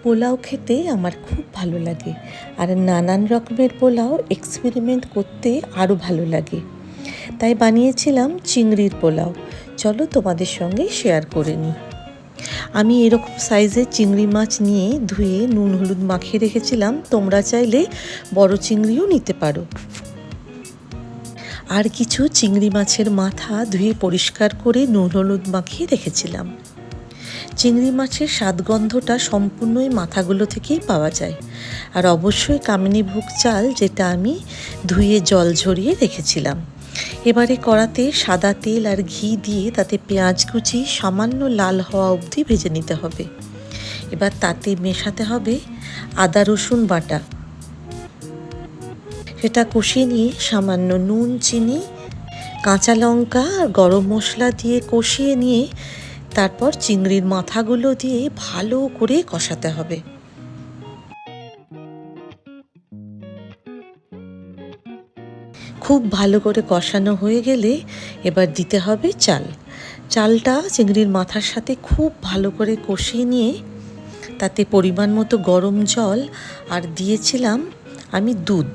পোলাও খেতে আমার খুব ভালো লাগে, আর নানান রকমের পোলাও এক্সপেরিমেন্ট করতে আরও ভালো লাগে। তাই বানিয়েছিলাম চিংড়ির পোলাও। চলো তোমাদের সঙ্গে শেয়ার করে নিই। আমি এরকম সাইজের চিংড়ি মাছ নিয়ে ধুয়ে নুন হলুদ মাখিয়ে রেখেছিলাম। তোমরা চাইলে বড় চিংড়িও নিতে পারো। আর কিছু চিংড়ি মাছের মাথা ধুয়ে পরিষ্কার করে নুন হলুদ মাখিয়ে রেখেছিলাম। চিংড়ি মাছের স্বাদগন্ধটা সম্পূর্ণই মাথাগুলো থেকেই পাওয়া যায়। আর অবশ্যই কামিনীভোগ চাল, যেটা আমি ধুয়ে জল ঝরিয়ে রেখেছিলাম। এবারে কড়াতে সাদা তেল আর ঘি দিয়ে তাতে পেঁয়াজ কুচি সামান্য লাল হওয়া অবধি ভেজে নিতে হবে। এবার তাতে মেশাতে হবে আদা রসুন বাটা। সেটা কষিয়ে নিয়ে সামান্য নুন, চিনি, কাঁচা লঙ্কা আর গরম মশলা দিয়ে কষিয়ে নিয়ে তারপর চিংড়ির মাথাগুলো দিয়ে ভালো করে কষাতে হবে। খুব ভালো করে কষানো হয়ে গেলে এবার দিতে হবে চালটা চিংড়ির মাথার সাথে খুব ভালো করে কষিয়ে নিয়ে তাতে পরিমাণ মতো গরম জল আর দিয়েছিলাম আমি দুধ।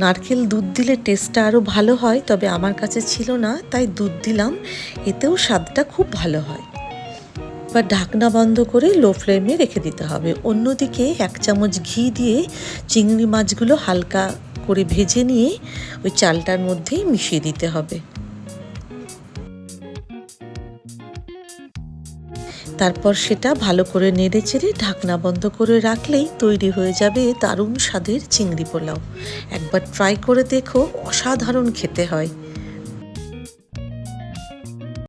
নারকেল দুধ দিলে টেস্টটা আরও ভালো হয়, তবে আমার কাছে ছিল না, তাই দুধ দিলাম। এতেও স্বাদটা খুব ভালো হয়। এবার ঢাকনা বন্ধ করে লো ফ্লেমে রেখে দিতে হবে। অন্যদিকে 1 চামচ ঘি দিয়ে চিংড়ি মাছগুলো হালকা করে ভেজে নিয়ে ওই চালটার মধ্যেই মিশিয়ে দিতে হবে। তারপর সেটা ভালো করে নেড়ে চেড়ে ঢাকনা বন্ধ করে রাখলেই তৈরি হয়ে যাবে দারুণ স্বাদের চিংড়ি পোলাও। একবার ট্রাই করে দেখো, অসাধারণ খেতে হয়।